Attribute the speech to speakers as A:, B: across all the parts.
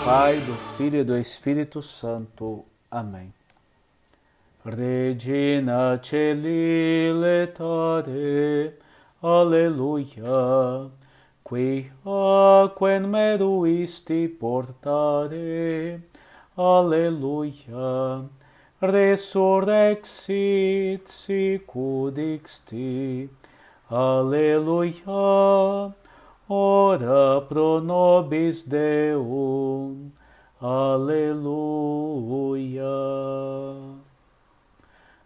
A: Pai, do Filho e do Espírito Santo. Amém. Regina Caeli letare, alleluia, qui aquam meruisti portare, alleluia, resurrexit sicut dixti, alleluia, ora pro nobis Deum, aleluia.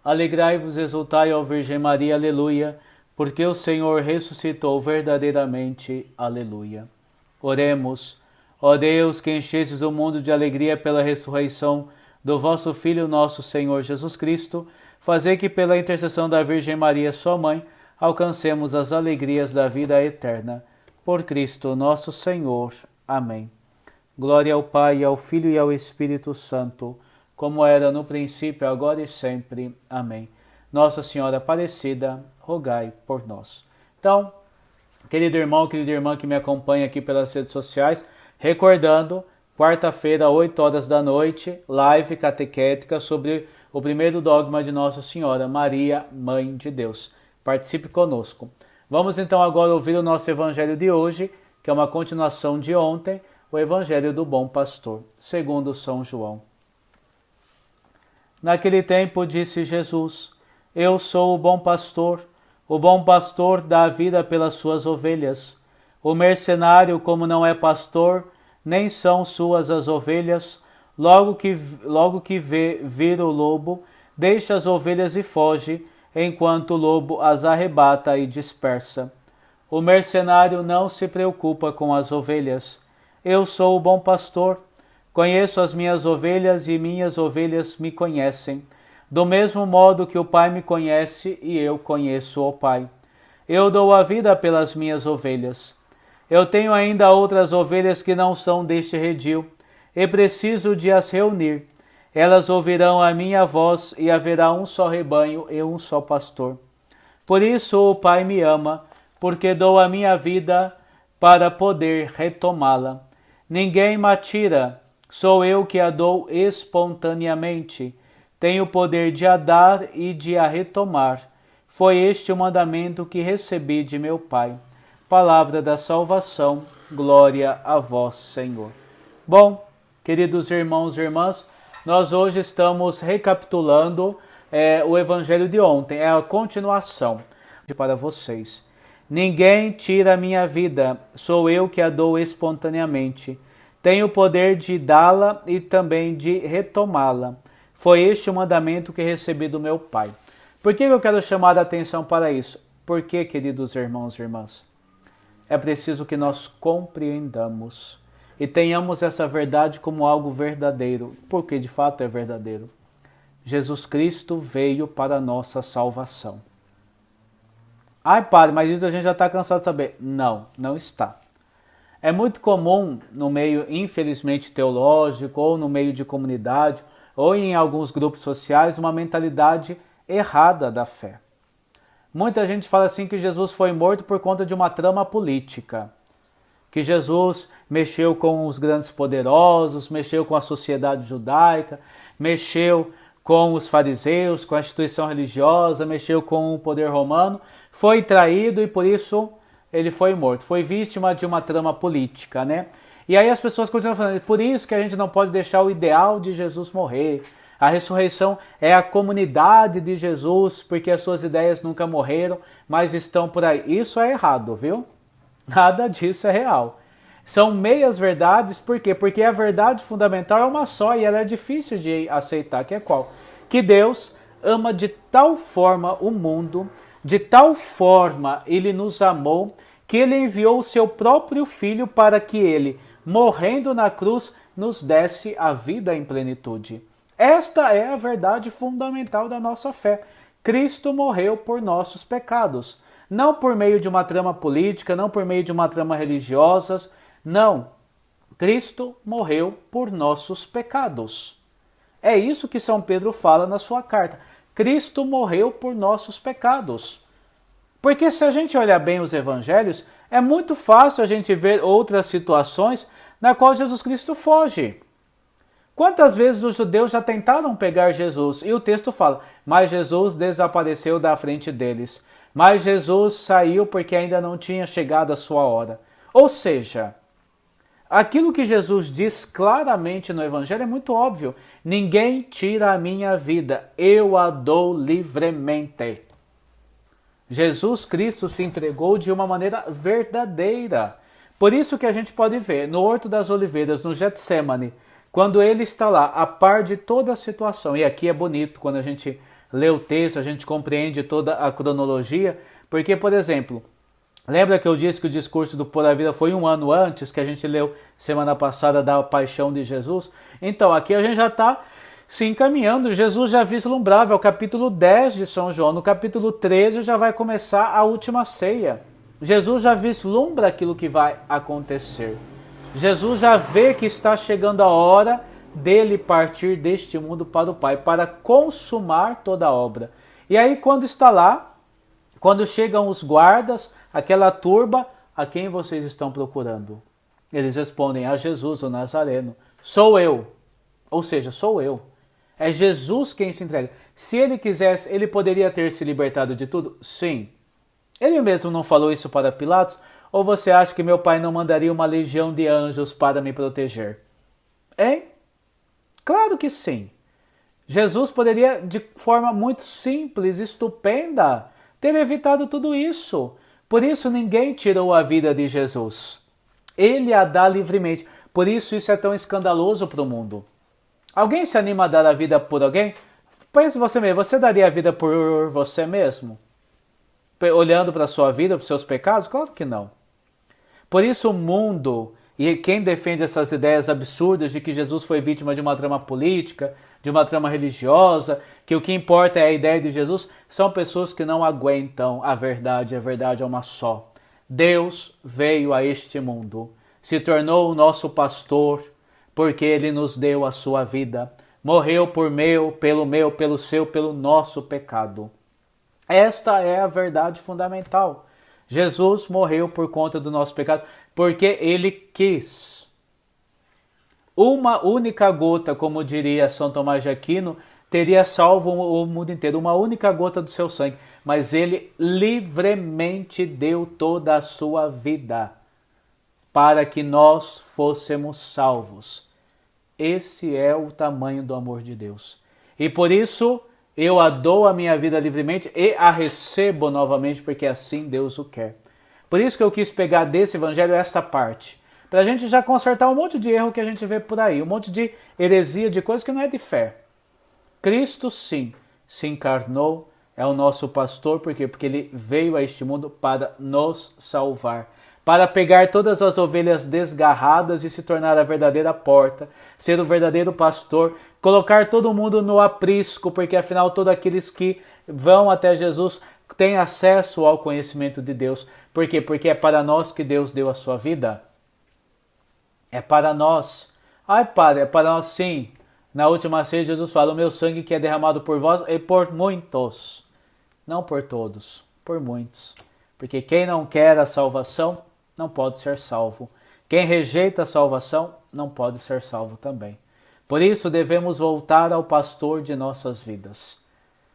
A: Alegrai-vos, exultai, ó Virgem Maria, aleluia, porque o Senhor ressuscitou verdadeiramente, aleluia. Oremos, ó Deus, que enchestes o mundo de alegria pela ressurreição do vosso Filho, nosso Senhor Jesus Cristo, fazei que pela intercessão da Virgem Maria, sua mãe, alcancemos as alegrias da vida eterna. Por Cristo nosso Senhor. Amém. Glória ao Pai, ao Filho e ao Espírito Santo, como era no princípio, agora e sempre. Amém. Nossa Senhora Aparecida, rogai por nós. Então, querido irmão, querida irmã que me acompanha aqui pelas redes sociais, recordando, quarta-feira, 8 horas da noite, live catequética sobre o primeiro dogma de Nossa Senhora, Maria, Mãe de Deus. Participe conosco. Vamos então agora ouvir o nosso evangelho de hoje, que é uma continuação de ontem, o evangelho do bom pastor, segundo São João. Naquele tempo disse Jesus: Eu sou o bom pastor dá a vida pelas suas ovelhas. O mercenário, como não é pastor, nem são suas as ovelhas, logo que vir o lobo, deixa as ovelhas e foge, enquanto o lobo as arrebata e dispersa. O mercenário não se preocupa com as ovelhas. Eu sou o bom pastor, conheço as minhas ovelhas e minhas ovelhas me conhecem, do mesmo modo que o Pai me conhece e eu conheço o Pai. Eu dou a vida pelas minhas ovelhas. Eu tenho ainda outras ovelhas que não são deste redil, e preciso de as reunir. Elas ouvirão a minha voz e haverá um só rebanho e um só pastor. Por isso o Pai me ama, porque dou a minha vida para poder retomá-la. Ninguém me tira, sou eu que a dou espontaneamente. Tenho o poder de a dar e de a retomar. Foi este o mandamento que recebi de meu Pai. Palavra da salvação, glória a vós, Senhor. Bom, queridos irmãos e irmãs, nós hoje estamos recapitulando o evangelho de ontem, é a continuação para vocês. Ninguém tira a minha vida, sou eu que a dou espontaneamente. Tenho o poder de dá-la e também de retomá-la. Foi este o mandamento que recebi do meu Pai. Por que eu quero chamar a atenção para isso? Porque, queridos irmãos e irmãs, é preciso que nós compreendamos e tenhamos essa verdade como algo verdadeiro, porque de fato é verdadeiro. Jesus Cristo veio para a nossa salvação. Ai, padre, mas isso a gente já está cansado de saber. Não, não está. É muito comum no meio, infelizmente, teológico, ou no meio de comunidade, ou em alguns grupos sociais, uma mentalidade errada da fé. Muita gente fala assim que Jesus foi morto por conta de uma trama política. Que Jesus mexeu com os grandes poderosos, mexeu com a sociedade judaica, mexeu com os fariseus, com a instituição religiosa, mexeu com o poder romano, foi traído e por isso ele foi morto. Foi vítima de uma trama política, né? E aí as pessoas continuam falando, por isso que a gente não pode deixar o ideal de Jesus morrer. A ressurreição é a comunidade de Jesus, porque as suas ideias nunca morreram, mas estão por aí. Isso é errado, viu? Nada disso é real. São meias verdades, por quê? Porque a verdade fundamental é uma só e ela é difícil de aceitar, que é qual? Que Deus ama de tal forma o mundo, de tal forma ele nos amou, que ele enviou o seu próprio Filho para que ele, morrendo na cruz, nos desse a vida em plenitude. Esta é a verdade fundamental da nossa fé. Cristo morreu por nossos pecados. Não por meio de uma trama política, não por meio de uma trama religiosa, não. Cristo morreu por nossos pecados. É isso que São Pedro fala na sua carta. Cristo morreu por nossos pecados. Porque se a gente olhar bem os evangelhos, é muito fácil a gente ver outras situações na qual Jesus Cristo foge. Quantas vezes os judeus já tentaram pegar Jesus? E o texto fala, mas Jesus desapareceu da frente deles. Mas Jesus saiu porque ainda não tinha chegado a sua hora. Ou seja, aquilo que Jesus diz claramente no Evangelho é muito óbvio. Ninguém tira a minha vida, eu a dou livremente. Jesus Cristo se entregou de uma maneira verdadeira. Por isso que a gente pode ver no Horto das Oliveiras, no Getsemane, quando ele está lá, a par de toda a situação. E aqui é bonito, quando a gente lê o texto, a gente compreende toda a cronologia. Porque, por exemplo, lembra que eu disse que o discurso do Pura Vida foi um ano antes, que a gente leu semana passada da paixão de Jesus? Então, aqui a gente já está se encaminhando. Jesus já vislumbrava, é o capítulo 10 de São João. No capítulo 13 já vai começar a última ceia. Jesus já vislumbra aquilo que vai acontecer. Jesus já vê que está chegando a hora dele partir deste mundo para o Pai, para consumar toda a obra. E aí quando está lá, quando chegam os guardas, aquela turba, a quem vocês estão procurando? Eles respondem, a Jesus, o Nazareno. Sou eu. Ou seja, sou eu. É Jesus quem se entrega. Se ele quisesse, ele poderia ter se libertado de tudo? Sim. Ele mesmo não falou isso para Pilatos? Ou você acha que meu pai não mandaria uma legião de anjos para me proteger? Hein? Claro que sim. Jesus poderia, de forma muito simples, estupenda, ter evitado tudo isso. Por isso ninguém tirou a vida de Jesus. Ele a dá livremente. Por isso é tão escandaloso para o mundo. Alguém se anima a dar a vida por alguém? Pense você mesmo, você daria a vida por você mesmo? Olhando para a sua vida, para os seus pecados? Claro que não. Por isso o mundo, e quem defende essas ideias absurdas de que Jesus foi vítima de uma trama política, de uma trama religiosa, que o que importa é a ideia de Jesus, são pessoas que não aguentam a verdade é uma só. Deus veio a este mundo, se tornou o nosso pastor, porque ele nos deu a sua vida, morreu por pelo seu, pelo nosso pecado. Esta é a verdade fundamental. Jesus morreu por conta do nosso pecado, porque ele quis. Uma única gota, como diria São Tomás de Aquino, teria salvo o mundo inteiro, uma única gota do seu sangue, mas ele livremente deu toda a sua vida para que nós fôssemos salvos. Esse é o tamanho do amor de Deus. E por isso eu a dou a minha vida livremente e a recebo novamente, porque assim Deus o quer. Por isso que eu quis pegar desse evangelho essa parte, para a gente já consertar um monte de erro que a gente vê por aí, um monte de heresia, de coisa que não é de fé. Cristo, sim, se encarnou, é o nosso pastor, por quê? Porque ele veio a este mundo para nos salvar, para pegar todas as ovelhas desgarradas e se tornar a verdadeira porta, ser o verdadeiro pastor, colocar todo mundo no aprisco, porque afinal todos aqueles que vão até Jesus têm acesso ao conhecimento de Deus. Por quê? Porque é para nós que Deus deu a sua vida. É para nós. Ai, Padre, é para nós sim. Na última ceia Jesus fala, o meu sangue que é derramado por vós e por muitos. Não por todos, por muitos. Porque quem não quer a salvação não pode ser salvo. Quem rejeita a salvação não pode ser salvo também. Por isso devemos voltar ao pastor de nossas vidas.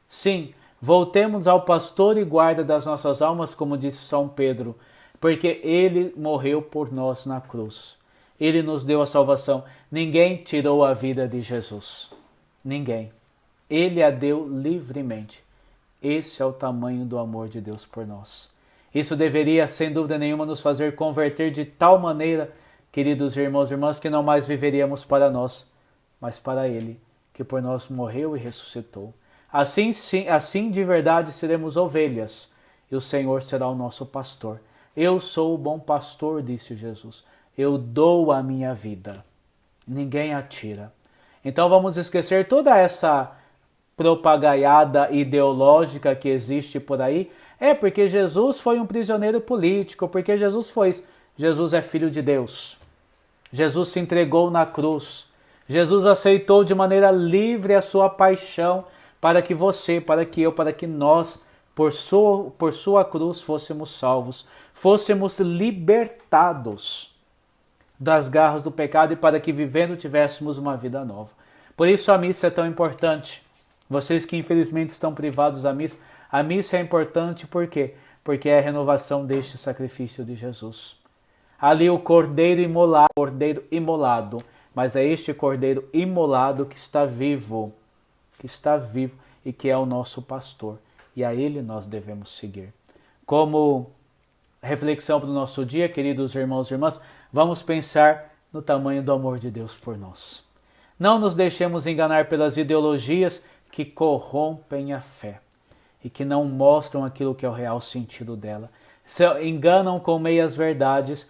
A: Sim, voltemos ao pastor e guarda das nossas almas, como disse São Pedro, porque ele morreu por nós na cruz. Ele nos deu a salvação. Ninguém tirou a vida de Jesus. Ninguém. Ele a deu livremente. Esse é o tamanho do amor de Deus por nós. Isso deveria, sem dúvida nenhuma, nos fazer converter de tal maneira, queridos irmãos e irmãs, que não mais viveríamos para nós, mas para Ele, que por nós morreu e ressuscitou. Assim, sim, assim de verdade seremos ovelhas, e o Senhor será o nosso pastor. Eu sou o bom pastor, disse Jesus. Eu dou a minha vida. Ninguém a tira. Então vamos esquecer toda essa propagaiada ideológica que existe por aí. É porque Jesus foi um prisioneiro político, porque Jesus é filho de Deus. Jesus se entregou na cruz. Jesus aceitou de maneira livre a sua paixão para que você, para que eu, para que nós, por sua cruz, fôssemos salvos, fôssemos libertados. das garras do pecado e para que vivendo tivéssemos uma vida nova. Por isso a missa é tão importante. Vocês que infelizmente estão privados da missa, a missa é importante por quê? Porque é a renovação deste sacrifício de Jesus. Ali o cordeiro imolado, mas é este cordeiro imolado que está vivo e que é o nosso pastor. E a ele nós devemos seguir. Como reflexão para o nosso dia, queridos irmãos e irmãs, vamos pensar no tamanho do amor de Deus por nós. Não nos deixemos enganar pelas ideologias que corrompem a fé e que não mostram aquilo que é o real sentido dela. Se enganam com meias verdades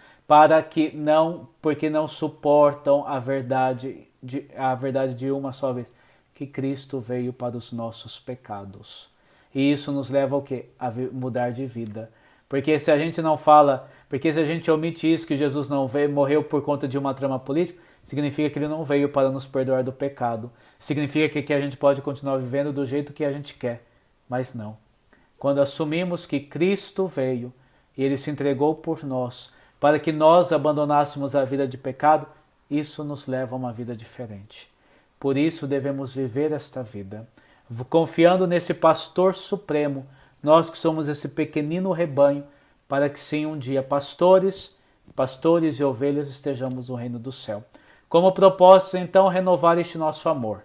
A: porque não suportam a verdade de uma só vez, que Cristo veio para os nossos pecados. E isso nos leva ao quê? A mudar de vida. Porque se a gente omite isso, que Jesus não veio, morreu por conta de uma trama política, significa que ele não veio para nos perdoar do pecado. Significa que a gente pode continuar vivendo do jeito que a gente quer. Mas não. Quando assumimos que Cristo veio e ele se entregou por nós, para que nós abandonássemos a vida de pecado, isso nos leva a uma vida diferente. Por isso devemos viver esta vida, confiando nesse pastor supremo, nós que somos esse pequenino rebanho, para que sim um dia pastores e ovelhas estejamos no reino do céu. Como propósito, então, renovar este nosso amor.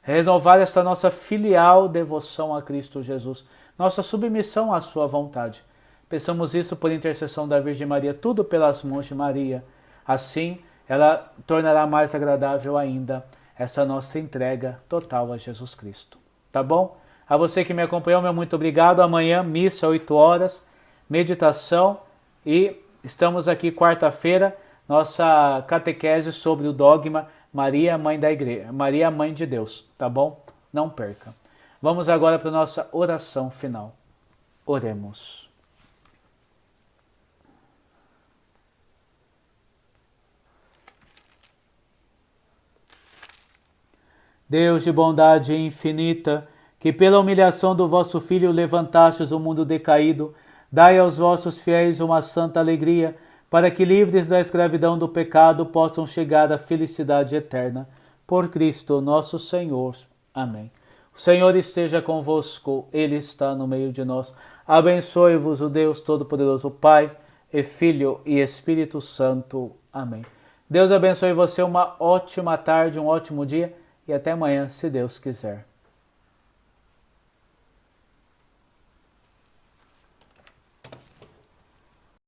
A: Renovar essa nossa filial devoção a Cristo Jesus, nossa submissão à sua vontade. Pensamos isso por intercessão da Virgem Maria, tudo pelas mãos de Maria. Assim, ela tornará mais agradável ainda essa nossa entrega total a Jesus Cristo. Tá bom? A você que me acompanhou, meu muito obrigado. Amanhã, missa, 8 horas, meditação e estamos aqui quarta-feira, nossa catequese sobre o dogma Maria, Mãe da Igreja, Maria, Mãe de Deus, tá bom? Não perca. Vamos agora para a nossa oração final. Oremos. Deus de bondade infinita, que pela humilhação do vosso Filho levantastes o mundo decaído, dai aos vossos fiéis uma santa alegria, para que, livres da escravidão do pecado, possam chegar à felicidade eterna. Por Cristo nosso Senhor. Amém. O Senhor esteja convosco, Ele está no meio de nós. Abençoe-vos o Deus Todo-Poderoso, Pai, e Filho e Espírito Santo. Amém. Deus abençoe você, uma ótima tarde, um ótimo dia, e até amanhã, se Deus quiser.